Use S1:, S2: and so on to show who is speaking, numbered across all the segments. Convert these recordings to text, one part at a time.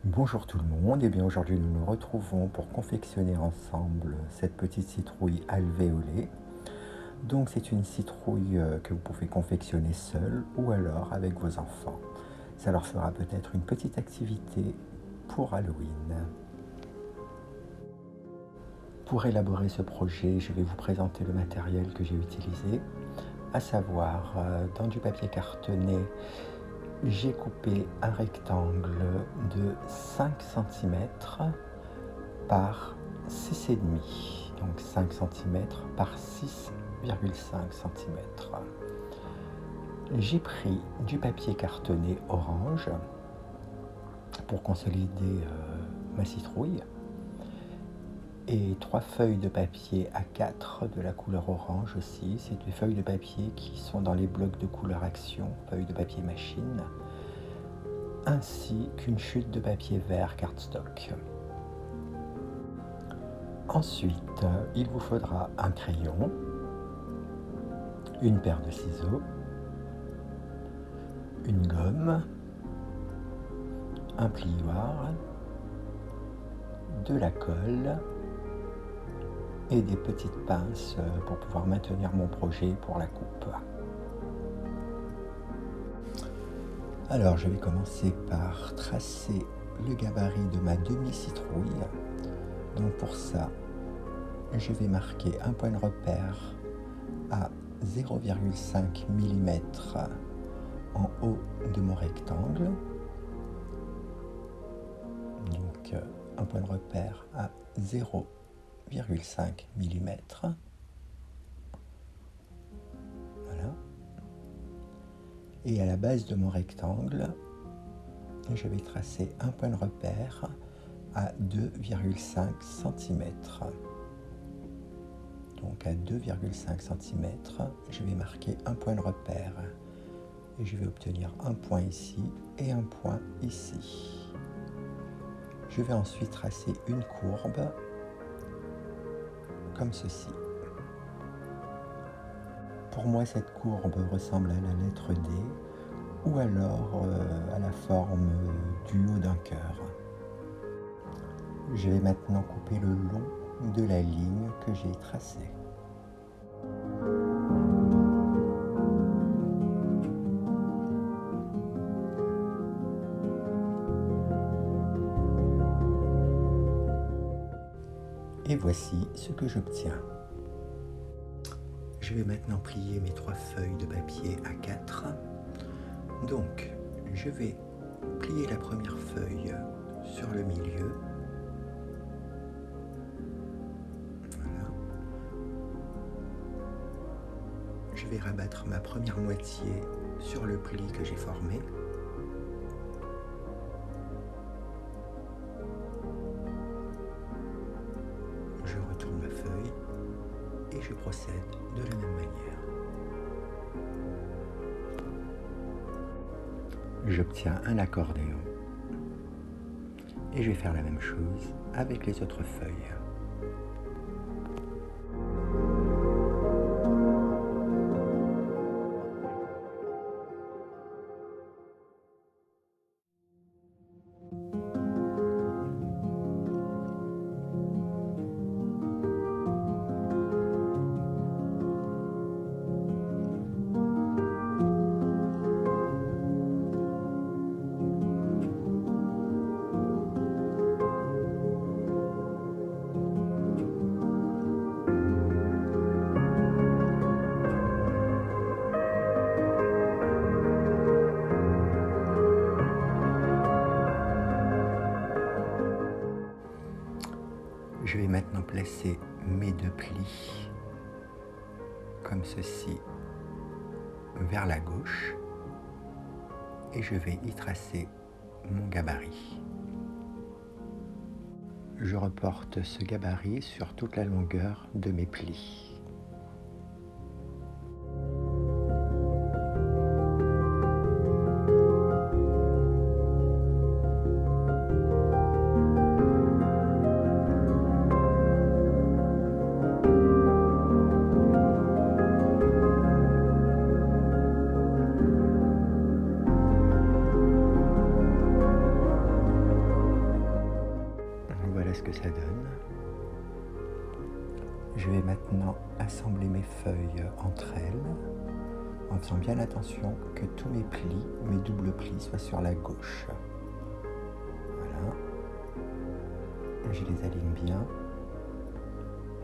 S1: Bonjour tout le monde, et bien aujourd'hui nous nous retrouvons pour confectionner ensemble cette petite citrouille alvéolée. Donc c'est une citrouille que vous pouvez confectionner seul ou alors avec vos enfants. Ça leur fera peut-être une petite activité pour Halloween. Pour élaborer ce projet, je vais vous présenter le matériel que j'ai utilisé, à savoir dans du papier cartonné. J'ai coupé un rectangle de 5 cm par 6,5 donc 5 cm par 6,5 cm. J'ai pris du papier cartonné orange pour consolider ma citrouille et 3 feuilles de papier A4 de la couleur orange aussi. C'est des feuilles de papier qui sont dans les blocs de couleur action, feuilles de papier machine, ainsi qu'une chute de papier vert cardstock. Ensuite, il vous faudra un crayon, une paire de ciseaux, une gomme, un plioir, de la colle et des petites pinces pour pouvoir maintenir mon projet pour la coupe. Alors je vais commencer par tracer le gabarit de ma demi-citrouille. Donc pour ça, je vais marquer un point de repère à 0,5 mm en haut de mon rectangle. Donc un point de repère à 0,5 mm. Voilà. Et à la base de mon rectangle, je vais tracer un point de repère à 2,5 cm. Donc à 2,5 cm, je vais marquer un point de repère. Et je vais obtenir un point ici et un point ici. Je vais ensuite tracer une courbe comme ceci. Pour moi, cette courbe ressemble à la lettre D ou alors à la forme du haut d'un cœur. Je vais maintenant couper le long de la ligne que j'ai tracée. Et voici ce que j'obtiens. Je vais maintenant plier mes 3 feuilles de papier A4. Donc, je vais plier la première feuille sur le milieu. Voilà. Je vais rabattre ma première moitié sur le pli que j'ai formé. Je retourne ma feuille et je procède de la même manière. J'obtiens un accordéon et je vais faire la même chose avec les autres feuilles. Je vais maintenant placer mes 2 plis comme ceci vers la gauche et je vais y tracer mon gabarit. Je reporte ce gabarit sur toute la longueur de mes plis. ce que ça donne. Je vais maintenant assembler mes feuilles entre elles en faisant bien attention que tous mes plis, mes doubles plis soient sur la gauche. Voilà. Je les aligne bien.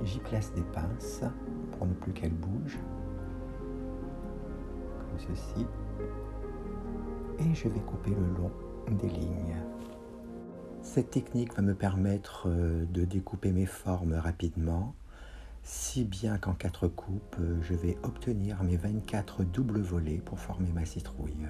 S1: J'y place des pinces pour ne plus qu'elles bougent, comme ceci. Et je vais couper le long des lignes. Cette technique va me permettre de découper mes formes rapidement, si bien qu'en 4 coupes, je vais obtenir mes 24 doubles volets pour former ma citrouille.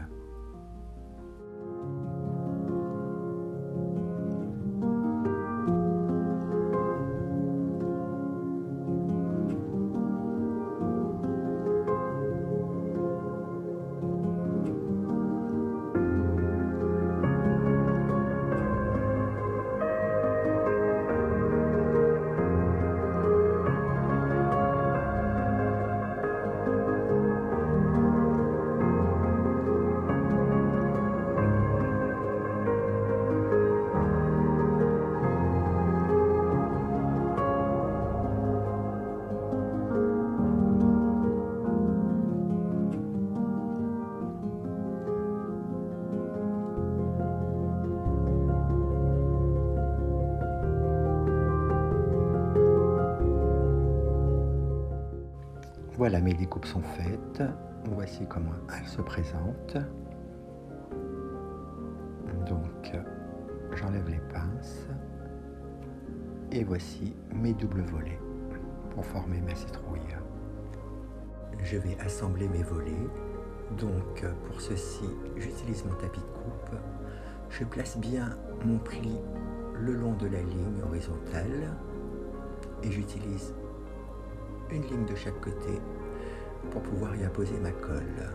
S1: Voilà, mes découpes sont faites. Voici comment elles se présentent. Donc, j'enlève les pinces. Et voici mes doubles volets pour former ma citrouille. Je vais assembler mes volets. Donc, pour ceci, j'utilise mon tapis de coupe. Je place bien mon pli le long de la ligne horizontale et j'utilise une ligne de chaque côté pour pouvoir y apposer ma colle.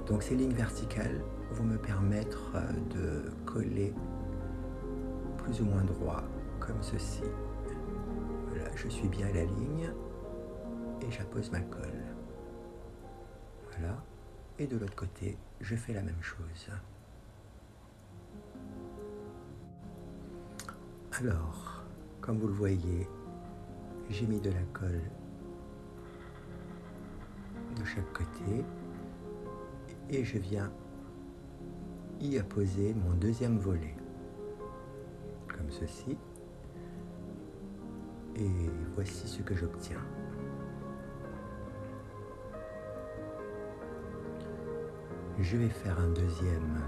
S1: Donc ces lignes verticales vont me permettre de coller plus ou moins droit, comme ceci. Voilà, je suis bien à la ligne et j'appose ma colle. Voilà, et de l'autre côté, je fais la même chose. Alors, comme vous le voyez, j'ai mis de la colle de chaque côté et je viens y apposer mon deuxième volet comme ceci et voici ce que j'obtiens. Je vais faire un deuxième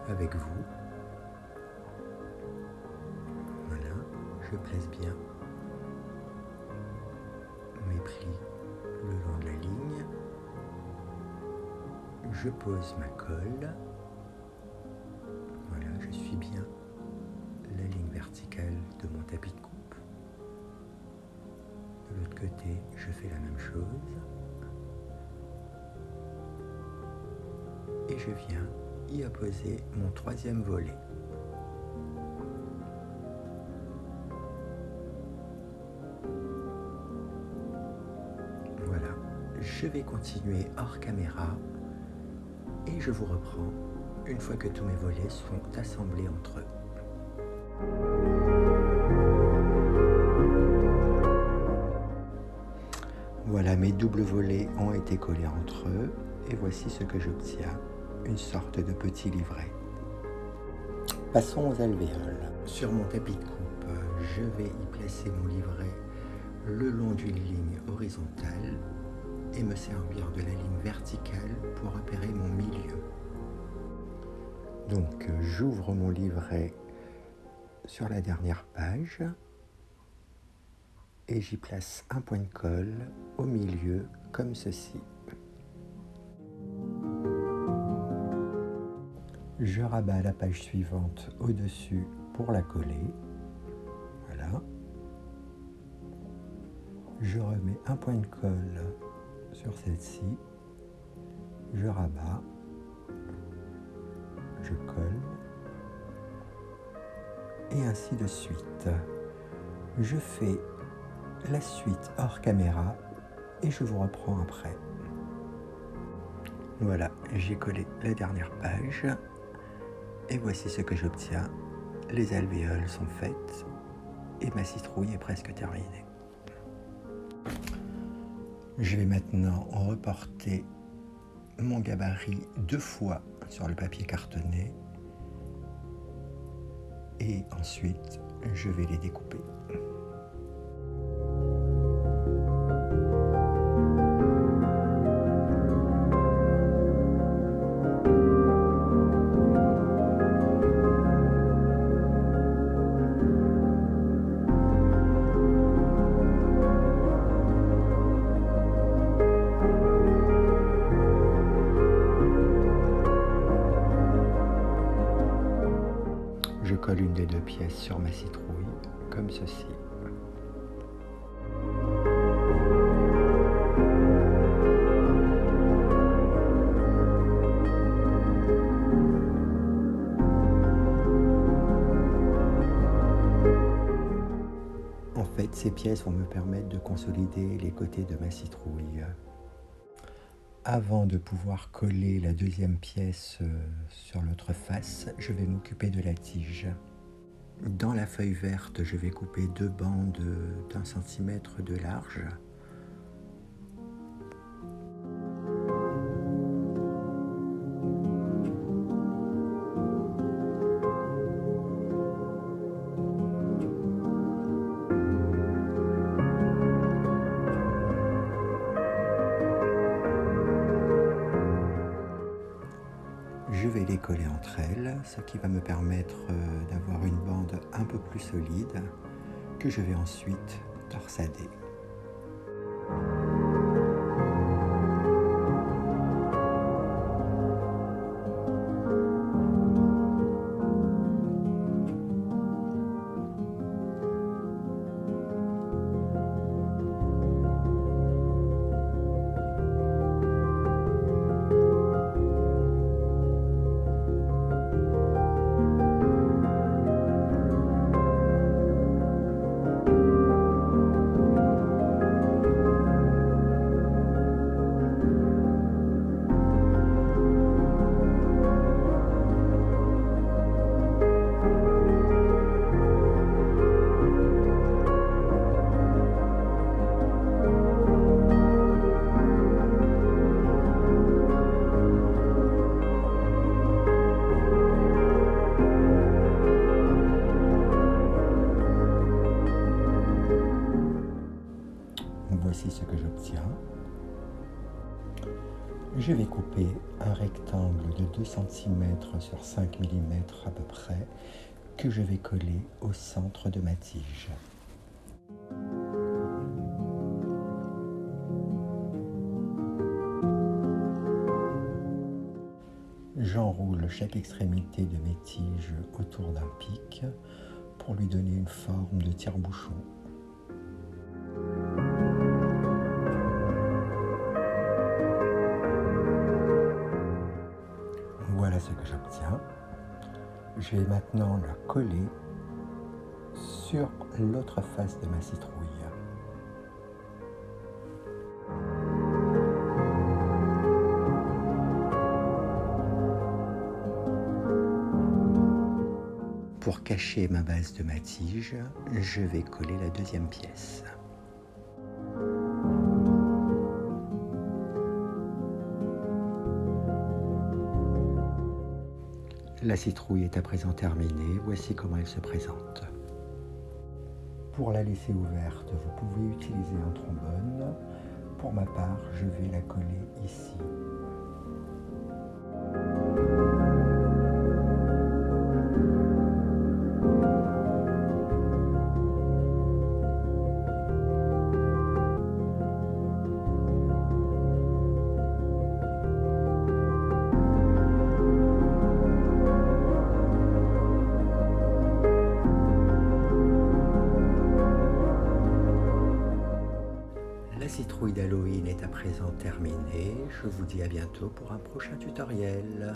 S1: avec vous. Voilà, je place bien mes plis le long de la ligne. Je pose ma colle. Voilà, je suis bien la ligne verticale de mon tapis de coupe. De l'autre côté, je fais la même chose. Et je viens y apposer mon troisième volet. Voilà, je vais continuer hors caméra et je vous reprends une fois que tous mes volets sont assemblés entre eux. Voilà, mes doubles volets ont été collés entre eux et voici ce que j'obtiens, une sorte de petit livret. Passons aux alvéoles. Sur mon tapis de coupe, je vais y placer mon livret le long d'une ligne horizontale et me servir de la ligne verticale pour repérer mon milieu. Donc j'ouvre mon livret sur la dernière page et j'y place un point de colle au milieu comme ceci. Je rabats la page suivante au-dessus pour la coller. Voilà. Je remets un point de colle sur celle-ci. Je rabats. Je colle. Et ainsi de suite. Je fais la suite hors caméra et je vous reprends après. Voilà, j'ai collé la dernière page. Et voici ce que j'obtiens. Les alvéoles sont faites. et ma citrouille est presque terminée. Je vais maintenant reporter mon gabarit 2 fois sur le papier cartonné et ensuite je vais les découper. Je colle une des 2 pièces sur ma citrouille, comme ceci. En fait, ces pièces vont me permettre de consolider les côtés de ma citrouille. Avant de pouvoir coller la 2e pièce sur l'autre face, je vais m'occuper de la tige. Dans la feuille verte, je vais couper 2 bandes d'1 centimètre de large. Je vais les coller entre elles, ce qui va me permettre d'avoir une bande un peu plus solide que je vais ensuite torsader. Voici ce que j'obtiens. Je vais couper un rectangle de 2 cm sur 5 mm à peu près que je vais coller au centre de ma tige. J'enroule chaque extrémité de mes tiges autour d'un pic pour lui donner une forme de tire-bouchon. Voilà ce que j'obtiens. Je vais maintenant la coller sur l'autre face de ma citrouille. Pour cacher ma base de ma tige, je vais coller la 2e pièce. La citrouille est à présent terminée, voici comment elle se présente. Pour la laisser ouverte, vous pouvez utiliser un trombone. Pour ma part, je vais la coller ici. La citrouille d'Halloween est à présent terminée. Je vous dis à bientôt pour un prochain tutoriel.